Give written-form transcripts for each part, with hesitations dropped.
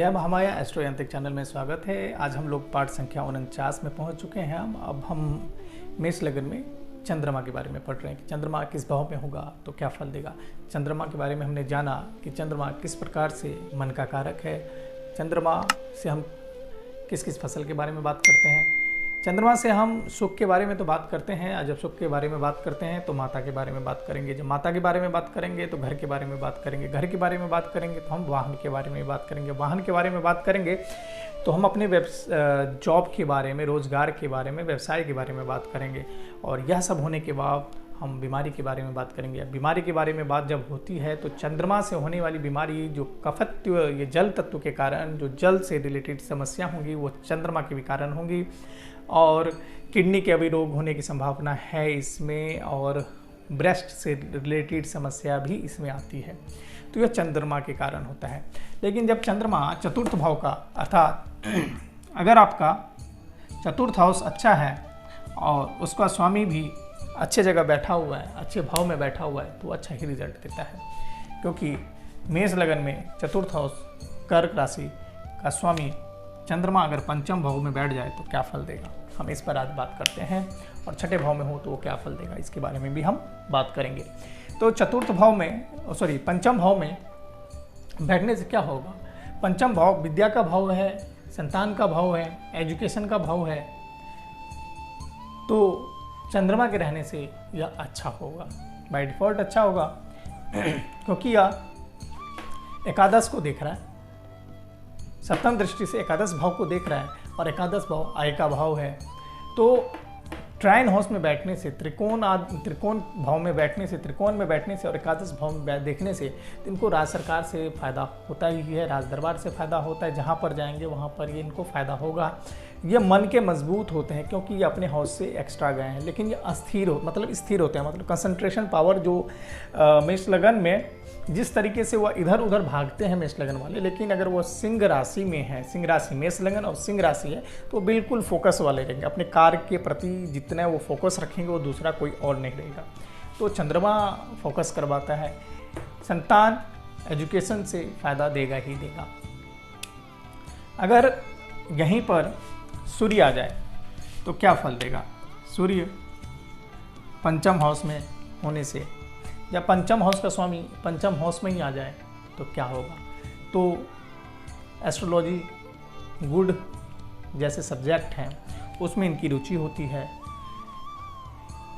जय महामाया एस्ट्रो यांत्रिक चैनल में स्वागत है। आज हम लोग पाठ संख्या 49 में पहुंच चुके हैं। अब हम मेष लग्न में चंद्रमा के बारे में पढ़ रहे हैं कि चंद्रमा किस भाव में होगा तो क्या फल देगा। चंद्रमा के बारे में हमने जाना कि चंद्रमा किस प्रकार से मन का कारक है। चंद्रमा से हम किस किस फसल के बारे में बात करते हैं। चंद्रमा से हम सुख के बारे में तो बात करते हैं। आज जब सुख के बारे में बात करते हैं तो माता के बारे में बात करेंगे। जब माता के बारे में बात करेंगे तो घर के बारे में बात करेंगे। घर के बारे में बात करेंगे तो हम वाहन के बारे में बात करेंगे। वाहन के बारे में बात करेंगे तो हम अपने जॉब के बारे में, रोजगार के बारे में, व्यवसाय के बारे में बात करेंगे। और यह सब होने के बाद हम बीमारी के बारे में बात करेंगे। बीमारी के बारे में बात जब होती है तो चंद्रमा से होने वाली बीमारी जो कफत्व, ये जल तत्व के कारण जो जल से रिलेटेड समस्या होंगी वो चंद्रमा के भी कारण होंगी। और किडनी के भी रोग होने की संभावना है इसमें, और ब्रेस्ट से रिलेटेड समस्या भी इसमें आती है। तो यह चंद्रमा के कारण होता है। लेकिन जब चंद्रमा चतुर्थ भाव का, अर्थात अगर आपका चतुर्थ हाउस अच्छा है और उसका स्वामी भी अच्छे जगह बैठा हुआ है, अच्छे भाव में बैठा हुआ है, तो अच्छा ही रिजल्ट देता है। क्योंकि मेष लगन में चतुर्थ हाउस कर्क राशि का स्वामी चंद्रमा अगर पंचम भाव में बैठ जाए तो क्या फल देगा, हम इस पर आज बात करते हैं। और छठे भाव में हो तो वो क्या फल देगा, इसके बारे में भी हम बात करेंगे। तो चतुर्थ भाव में, पंचम भाव में बैठने से क्या होगा। पंचम भाव विद्या का भाव है, संतान का भाव है, एजुकेशन का भाव है। तो चंद्रमा के रहने से यह अच्छा होगा, बाय डिफॉल्ट अच्छा होगा। क्योंकि यह एकादश को देख रहा है, सप्तम दृष्टि से एकादश भाव को देख रहा है, और एकादश भाव आय का भाव है। तो ट्राइन हाउस में बैठने से, त्रिकोण भाव में बैठने से, त्रिकोण में बैठने से और एकादश भाव में देखने से इनको राज्य सरकार से फायदा होता ही है, राज दरबार से फायदा होता है। जहाँ पर जाएंगे वहाँ पर ये इनको फायदा होगा। ये मन के मजबूत होते हैं क्योंकि ये अपने हाउस से एक्स्ट्रा गए हैं। लेकिन ये अस्थिर मतलब स्थिर होते हैं, मतलब कंसंट्रेशन पावर जो मेष लगन में जिस तरीके से वह इधर उधर भागते हैं मेष लगन वाले, लेकिन अगर वो सिंह राशि में है, सिंह राशि मेष लगन और सिंह राशि है, तो बिल्कुल फोकस वाले रहेंगे। अपने कार्य के प्रति जितना वो फोकस रखेंगे वो दूसरा कोई और नहीं रहेगा। तो चंद्रमा फोकस करवाता है। संतान एजुकेशन से फायदा देगा ही देगा। अगर यहीं पर सूर्य आ जाए तो क्या फल देगा। सूर्य पंचम हाउस में होने से, जब पंचम हाउस का स्वामी पंचम हाउस में ही आ जाए तो क्या होगा। तो एस्ट्रोलॉजी गुड जैसे सब्जेक्ट हैं उसमें इनकी रुचि होती है।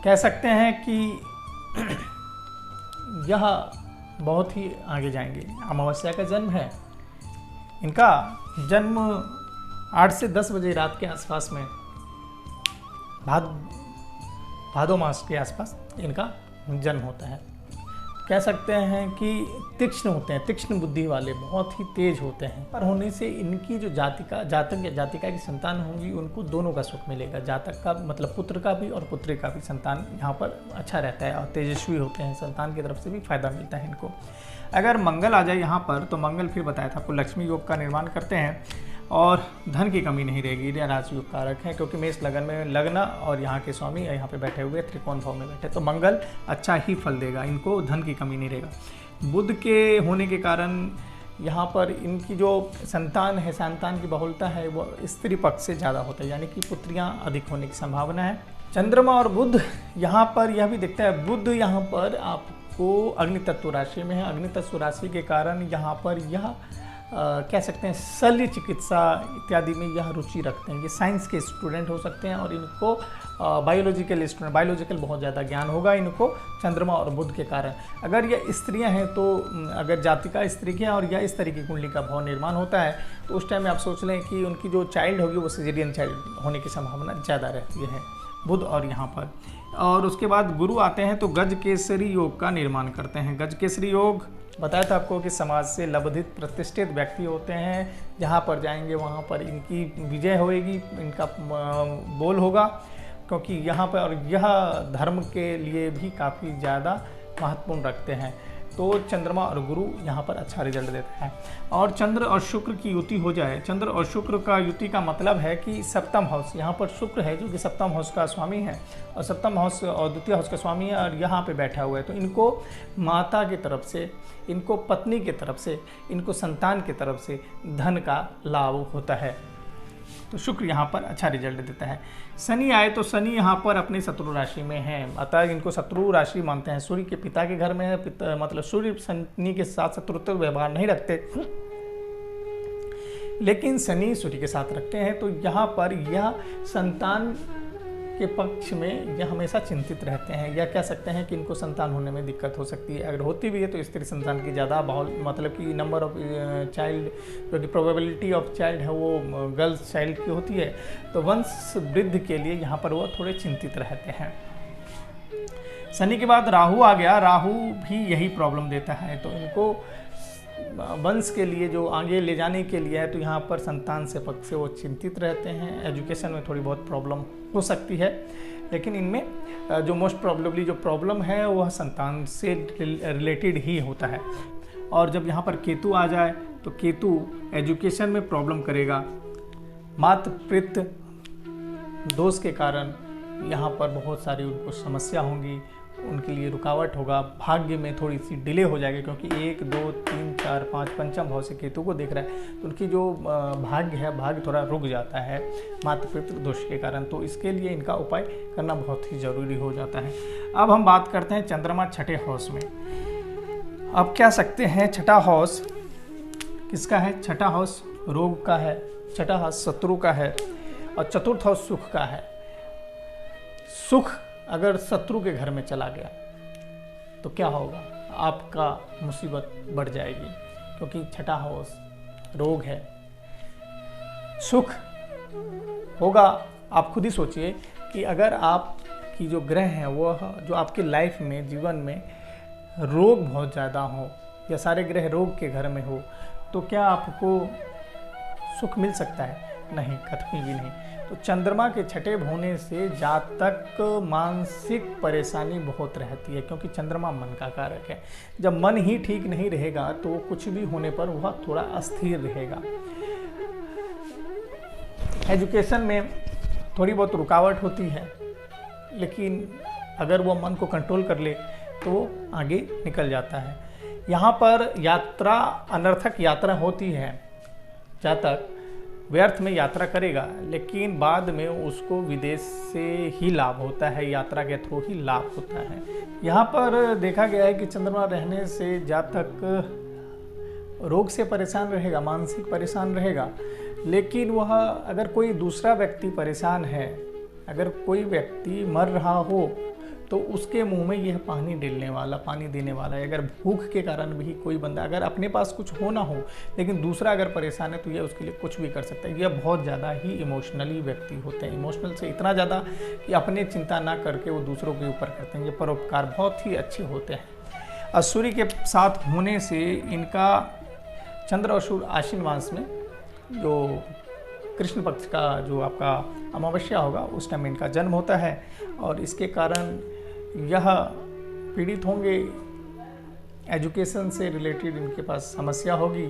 कह सकते हैं कि यह बहुत ही आगे जाएंगे। अमावस्या का जन्म है, इनका जन्म 8 से 10 बजे रात के आसपास में, भादो मास के आसपास इनका जन्म होता है। कह सकते हैं कि तीक्ष्ण होते हैं, तीक्ष्ण बुद्धि वाले, बहुत ही तेज होते हैं। पर होने से इनकी जो जातक या जातिका की संतान होंगी उनको दोनों का सुख मिलेगा। जातक का मतलब पुत्र का भी और पुत्री का भी संतान यहाँ पर अच्छा रहता है और तेजस्वी होते हैं। संतान की तरफ से भी फायदा मिलता है इनको। अगर मंगल आ जाए यहाँ पर तो मंगल फिर बताया था आपको लक्ष्मी योग का निर्माण करते हैं और धन की कमी नहीं रहेगी। यह राजयोग कारक है क्योंकि मेष लगन में लग्न और यहाँ के स्वामी यहाँ पे बैठे हुए त्रिकोण भाव में बैठे, तो मंगल अच्छा ही फल देगा, इनको धन की कमी नहीं रहेगा। बुध के होने के कारण यहाँ पर इनकी जो संतान है, संतान की बहुलता है वो स्त्री पक्ष से ज़्यादा होता है, यानी कि पुत्रियाँ अधिक होने की संभावना है। चंद्रमा और बुध यहाँ पर यह भी दिखता है। बुध यहाँ पर आपको अग्नि तत्व राशि में है। अग्नि तत्व राशि के कारण यहाँ पर यह कह सकते हैं शल्य चिकित्सा इत्यादि में यह रुचि रखते हैं। ये साइंस के स्टूडेंट हो सकते हैं और इनको बायोलॉजिकल स्टूडेंट, बायोलॉजिकल बहुत ज़्यादा ज्ञान होगा इनको चंद्रमा और बुध के कारण। अगर ये स्त्रियां हैं तो अगर जातिका स्त्री की है और या इस तरह की कुंडली का भाव निर्माण होता है तो उस टाइम में आप सोच लें कि उनकी जो चाइल्ड होगी वो सिजेरियन चाइल्ड होने की संभावना ज़्यादा रहती है बुध और यहाँ पर। और उसके बाद गुरु आते हैं तो गज केसरी योग का निर्माण करते हैं। गज केसरी योग बताया था आपको कि समाज से लब्धित प्रतिष्ठित व्यक्ति होते हैं। जहाँ पर जाएंगे वहाँ पर इनकी विजय होएगी, इनका बोल होगा, क्योंकि यहाँ पर और यह धर्म के लिए भी काफ़ी ज़्यादा महत्वपूर्ण रखते हैं। तो चंद्रमा और गुरु यहाँ पर अच्छा रिजल्ट देता है। और चंद्र और शुक्र की युति हो जाए, चंद्र और शुक्र का युति का मतलब है कि सप्तम हाउस, यहाँ पर शुक्र है जो कि सप्तम हाउस का स्वामी है और सप्तम हाउस और द्वितीय हाउस का स्वामी है और यहाँ पे बैठा हुआ है, तो इनको माता की तरफ से, इनको पत्नी की तरफ से, इनको संतान की तरफ से धन का लाभ होता है। तो शुक्र यहाँ पर अच्छा रिजल्ट देता है। शनि आए तो शनि यहाँ पर अपनी शत्रु राशि में है, अतः इनको शत्रु राशि मानते हैं। सूर्य के पिता के घर में है, मतलब सूर्य शनि के साथ शत्रुत्व व्यवहार नहीं रखते, लेकिन शनि सूर्य के साथ रखते हैं। तो यहाँ पर यह संतान के पक्ष में यह हमेशा चिंतित रहते हैं, या कह सकते हैं कि इनको संतान होने में दिक्कत हो सकती है। अगर होती भी है तो स्त्री संतान की ज़्यादा मतलब कि नंबर ऑफ चाइल्ड, जो कि प्रोबेबिलिटी ऑफ चाइल्ड है वो गर्ल्स चाइल्ड की होती है, तो वंश वृद्धि के लिए यहाँ पर वो थोड़े चिंतित रहते हैं। शनि के बाद राहु आ गया, राहु भी यही प्रॉब्लम देता है, तो इनको वंश के लिए जो आगे ले जाने के लिए है, तो यहाँ पर संतान से पक्ष से वो चिंतित रहते हैं। एजुकेशन में थोड़ी बहुत प्रॉब्लम हो सकती है, लेकिन इनमें जो मोस्ट प्रॉब्लमली जो प्रॉब्लम है वह संतान से रिलेटेड ही होता है। और जब यहाँ पर केतु आ जाए तो केतु एजुकेशन में प्रॉब्लम करेगा। मातृ पितृ दोष के कारण यहाँ पर बहुत सारी उनको समस्या होंगी, उनके लिए रुकावट होगा, भाग्य में थोड़ी सी डिले हो जाएगी, क्योंकि 1 2 3 4 5 पंचम भाव से केतु को देख रहा है, तो उनकी जो भाग्य है, भाग्य थोड़ा रुक जाता है मातृ पितृ दोष के कारण। तो इसके लिए इनका उपाय करना बहुत ही ज़रूरी हो जाता है। अब हम बात करते हैं चंद्रमा छठे हाउस में। अब कह सकते हैं छठा हाउस किसका है? छठा हाउस रोग का है, छठा हाउस शत्रु का है और चतुर्थ हाउस सुख का है। सुख अगर शत्रु के घर में चला गया तो क्या होगा? आपका मुसीबत बढ़ जाएगी, क्योंकि छठा हाउस रोग है। सुख होगा, आप खुद ही सोचिए कि अगर आपकी जो ग्रह हैं वह जो आपके लाइफ में, जीवन में रोग बहुत ज़्यादा हो या सारे ग्रह रोग के घर में हो, तो क्या आपको सुख मिल सकता है? नहीं, कतई भी नहीं। तो चंद्रमा के छठे होने से जातक मानसिक परेशानी बहुत रहती है, क्योंकि चंद्रमा मन का कारक है। जब मन ही ठीक नहीं रहेगा तो कुछ भी होने पर वह थोड़ा अस्थिर रहेगा। एजुकेशन में थोड़ी बहुत रुकावट होती है, लेकिन अगर वो मन को कंट्रोल कर ले तो वो आगे निकल जाता है। यहाँ पर यात्रा, अनर्थक यात्रा होती है। जातक व्यर्थ में यात्रा करेगा, लेकिन बाद में उसको विदेश से ही लाभ होता है, यात्रा के थ्रू ही लाभ होता है। यहाँ पर देखा गया है कि चंद्रमा रहने से जातक रोग से परेशान रहेगा, मानसिक परेशान रहेगा, लेकिन वह अगर कोई दूसरा व्यक्ति परेशान है, अगर कोई व्यक्ति मर रहा हो तो उसके मुंह में यह पानी डालने वाला, पानी देने वाला है। अगर भूख के कारण भी कोई बंदा, अगर अपने पास कुछ हो ना हो लेकिन दूसरा अगर परेशान है तो यह उसके लिए कुछ भी कर सकता है। यह बहुत ज़्यादा ही इमोशनली व्यक्ति होते हैं, इमोशनल से इतना ज़्यादा कि अपने चिंता ना करके वो दूसरों के ऊपर करते हैं। ये परोपकार बहुत ही अच्छे होते हैं। और सूर्य के साथ होने से इनका चंद्र और सूर्य आश्विन मास में जो कृष्ण पक्ष का जो आपका अमावस्या होगा उस टाइम इनका जन्म होता है, और इसके कारण यह पीड़ित होंगे। एजुकेशन से रिलेटेड इनके पास समस्या होगी।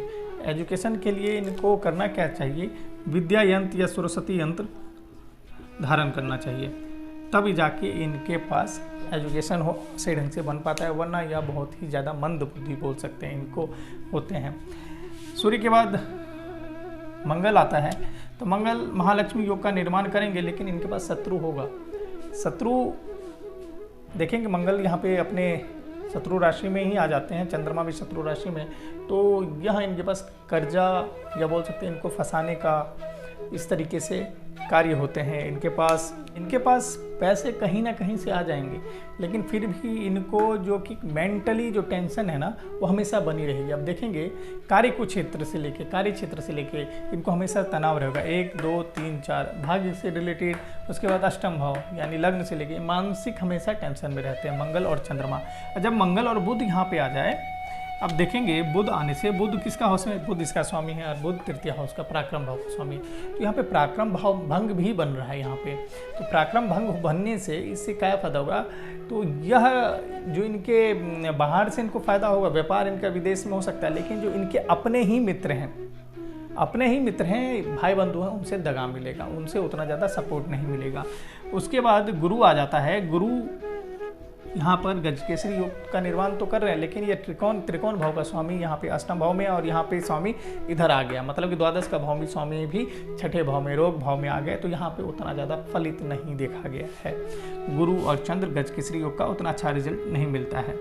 एजुकेशन के लिए इनको करना क्या चाहिए? विद्या यंत्र या सरस्वती यंत्र धारण करना चाहिए, तभी जाके इनके पास एजुकेशन हो सही ढंग से बन पाता है, वरना यह बहुत ही ज़्यादा मंद बुद्धि बोल सकते हैं इनको होते हैं। सूर्य के बाद मंगल आता है, तो मंगल महालक्ष्मी योग का निर्माण करेंगे, लेकिन इनके पास शत्रु होगा। शत्रु देखेंगे, मंगल यहाँ पे अपने शत्रु राशि में ही आ जाते हैं, चंद्रमा भी शत्रु राशि में, तो यह इनके पास कर्जा या बोल सकते हैं इनको फंसाने का इस तरीके से कार्य होते हैं। इनके पास पैसे कहीं ना कहीं से आ जाएंगे, लेकिन फिर भी इनको जो कि मेंटली जो टेंशन है ना वो हमेशा बनी रहेगी। अब देखेंगे कार्य क्षेत्र से लेके इनको हमेशा तनाव रहेगा। 1 2 3 4 भाग्य से रिलेटेड, उसके बाद अष्टम भाव यानी लग्न से लेके मानसिक हमेशा टेंशन में रहते हैं मंगल और चंद्रमा। जब मंगल और बुध यहाँ पे आ जाए अब देखेंगे बुध आने से, बुध किसका हाउस में, बुध इसका स्वामी है और बुध तृतीय हाउस का पराक्रम भाव का स्वामी है। तो यहाँ पे पराक्रम भाव भंग भी बन रहा है यहाँ पे। तो पराक्रम भंग बनने से इससे क्या फायदा होगा, तो यह जो इनके बाहर से इनको फायदा होगा, व्यापार इनका विदेश में हो सकता है, लेकिन जो इनके अपने ही मित्र हैं, भाई बंधु हैं, उनसे दगा मिलेगा, उनसे उतना ज़्यादा सपोर्ट नहीं मिलेगा। उसके बाद गुरु आ जाता है। गुरु यहाँ पर गजकेसरी योग का निर्माण तो कर रहे हैं, लेकिन ये त्रिकोण भाव का स्वामी यहाँ पे अष्टम भाव में, और यहाँ पे स्वामी इधर आ गया, मतलब कि द्वादश का भाव में स्वामी भी छठे भाव में, रोग भाव में आ गए। तो यहाँ पे उतना ज़्यादा फलित नहीं देखा गया है। गुरु और चंद्र गजकेसरी योग का उतना अच्छा रिजल्ट नहीं मिलता है।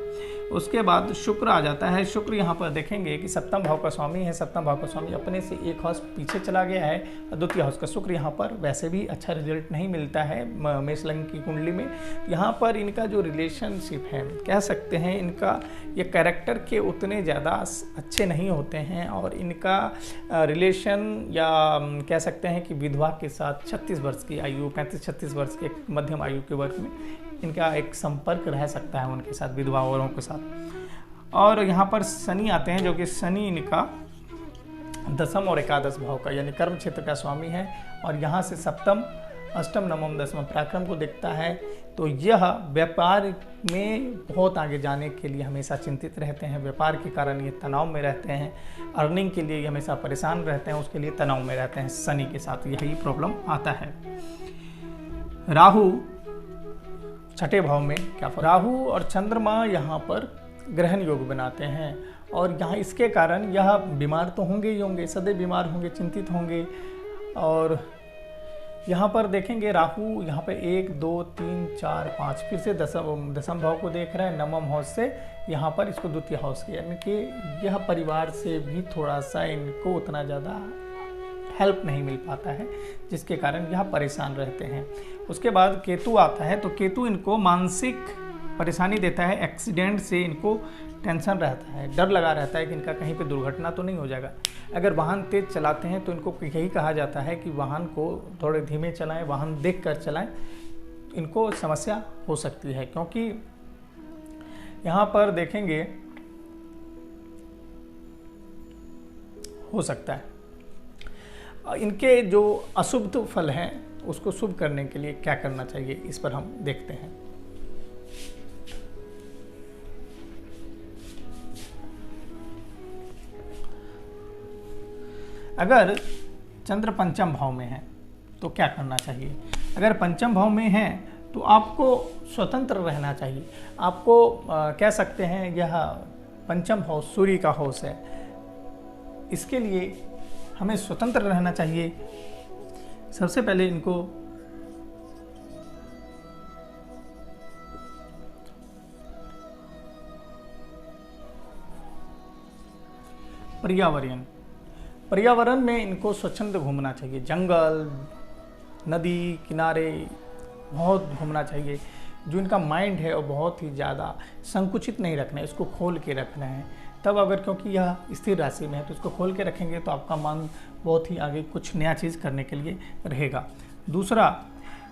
उसके बाद शुक्र आ जाता है। शुक्र यहाँ पर देखेंगे कि सप्तम भाव का स्वामी है। सप्तम भाव का स्वामी अपने से एक हाउस पीछे चला गया है, द्वितीय हाउस का शुक्र यहाँ पर वैसे भी अच्छा रिजल्ट नहीं मिलता है मेष लग्न की कुंडली में। यहाँ पर इनका जो रिलेशनशिप है, कह सकते हैं इनका ये कैरेक्टर के उतने ज़्यादा अच्छे नहीं होते हैं, और इनका रिलेशन या कह सकते हैं कि विधवा के साथ 36 वर्ष की आयु, 35-36 वर्ष के मध्यम आयु के वर्ग में इनका एक संपर्क रह सकता है उनके साथ, विधवा औरों के साथ। और यहाँ पर शनि आते हैं, जो कि शनि इनका दसम और एकादश भाव का यानी कर्म क्षेत्र का स्वामी है, और यहाँ से सप्तम, अष्टम, नवम, दसम पराक्रम को देखता है। तो यह व्यापार में बहुत आगे जाने के लिए हमेशा चिंतित रहते हैं, व्यापार के कारण ये तनाव में रहते हैं, अर्निंग के लिए ये हमेशा परेशान रहते हैं, उसके लिए तनाव में रहते हैं। शनि के साथ यही प्रॉब्लम आता है। राहु छठे भाव में क्या, राहु और चंद्रमा यहाँ पर ग्रहण योग बनाते हैं, और यहाँ इसके कारण यह बीमार तो होंगे ही होंगे, सदैव बीमार होंगे, चिंतित होंगे। और यहाँ पर देखेंगे राहु यहाँ पे 1, 2, 3, 4, 5 फिर से दसम भाव को देख रहा है, नवम हाउस से यहाँ पर इसको द्वितीय हाउस के, यानी कि यह परिवार से भी थोड़ा सा इनको उतना ज़्यादा हेल्प नहीं मिल पाता है, जिसके कारण यह परेशान रहते हैं। उसके बाद केतु आता है। तो केतु इनको मानसिक परेशानी देता है, एक्सीडेंट से इनको टेंशन रहता है, डर लगा रहता है कि इनका कहीं पे दुर्घटना तो नहीं हो जाएगा। अगर वाहन तेज चलाते हैं तो इनको यही कहा जाता है कि वाहन को थोड़े धीमे चलाएं, वाहन देख कर चलाएं, इनको समस्या हो सकती है। क्योंकि यहाँ पर देखेंगे हो सकता है इनके जो अशुभ फल हैं उसको शुभ करने के लिए क्या करना चाहिए, इस पर हम देखते हैं। अगर चंद्र पंचम भाव में है तो क्या करना चाहिए। अगर पंचम भाव में है तो आपको स्वतंत्र रहना चाहिए। आपको कह सकते हैं यह पंचम हाउस सूर्य का हाउस है, इसके लिए हमें स्वतंत्र रहना चाहिए। सबसे पहले इनको पर्यावरण में इनको स्वच्छंद घूमना चाहिए, जंगल, नदी किनारे बहुत घूमना चाहिए। जो इनका माइंड है वो बहुत ही ज़्यादा संकुचित नहीं रखना है, इसको खोल के रखना है। तब अगर, क्योंकि यह स्थिर राशि में है तो इसको खोल के रखेंगे तो आपका मन बहुत ही आगे कुछ नया चीज़ करने के लिए रहेगा। दूसरा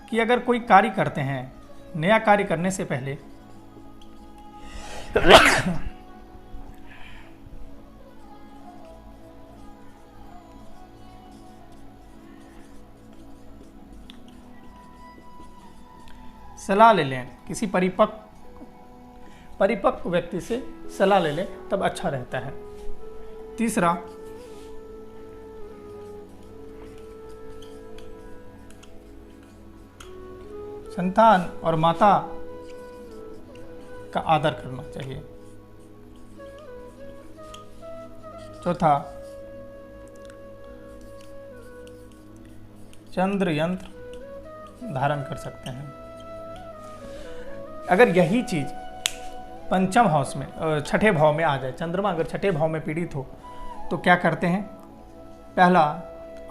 कि अगर कोई कार्य करते हैं, नया कार्य करने से पहले सलाह ले लें, किसी परिपक्व व्यक्ति से सलाह ले लें, तब अच्छा रहता है। तीसरा, संतान और माता का आदर करना चाहिए। चौथा, चंद्र यंत्र धारण कर सकते हैं। अगर यही चीज पंचम हाउस में, छठे भाव में आ जाए, चंद्रमा अगर छठे भाव में पीड़ित हो तो क्या करते हैं। पहला,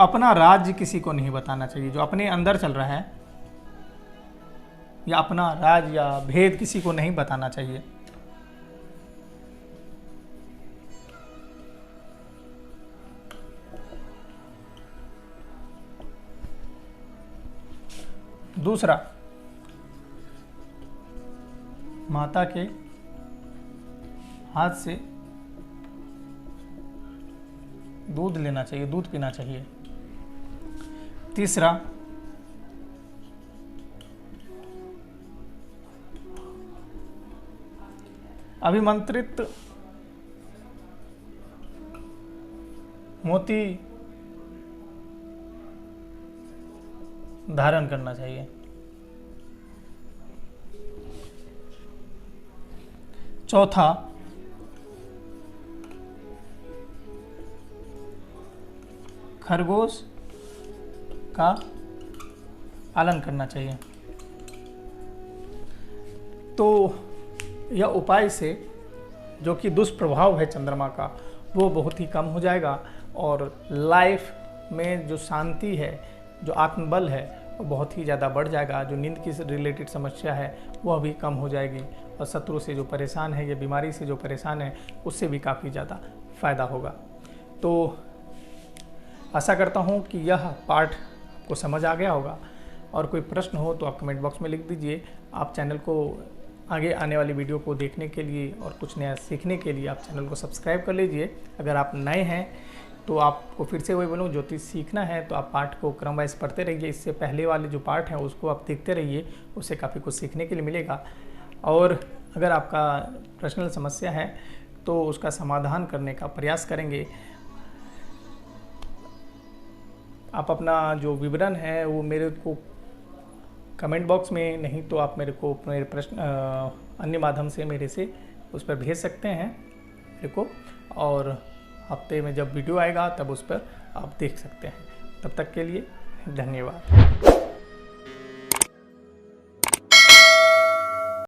अपना राज्य किसी को नहीं बताना चाहिए, जो अपने अंदर चल रहा है, या अपना राज या भेद किसी को नहीं बताना चाहिए। दूसरा, माता के हाथ से दूध लेना चाहिए, दूध पीना चाहिए। तीसरा, अभिमंत्रित मोती धारण करना चाहिए। चौथा, खरगोश का पालन करना चाहिए। तो यह उपाय से जो कि दुष्प्रभाव है चंद्रमा का वो बहुत ही कम हो जाएगा और लाइफ में जो शांति है, जो आत्मबल है वो बहुत ही ज़्यादा बढ़ जाएगा। जो नींद की रिलेटेड समस्या है वह भी कम हो जाएगी और शत्रु से जो परेशान है या बीमारी से जो परेशान है उससे भी काफ़ी ज़्यादा फ़ायदा होगा। तो आशा करता हूँ कि यह पाठ आपको समझ आ गया होगा और कोई प्रश्न हो तो आप कमेंट बॉक्स में लिख दीजिए। आप चैनल को आगे आने वाली वीडियो को देखने के लिए और कुछ नया सीखने के लिए आप चैनल को सब्सक्राइब कर लीजिए। अगर आप नए हैं तो आपको फिर से वही बोलूँ, ज्योतिष सीखना है तो आप पाठ को क्रम वाइज पढ़ते रहिए। इससे पहले वाले जो पाठ हैं उसको आप देखते रहिए, उससे काफ़ी कुछ सीखने के लिए मिलेगा। और अगर आपका पर्सनल समस्या है तो उसका समाधान करने का प्रयास करेंगे। आप अपना जो विवरण है वो मेरे को कमेंट बॉक्स में, नहीं तो आप मेरे को मेरे प्रश्न अन्य माध्यम से मेरे से उस पर भेज सकते हैं मेरे को, और हफ्ते में जब वीडियो आएगा तब उस पर आप देख सकते हैं। तब तक के लिए धन्यवाद।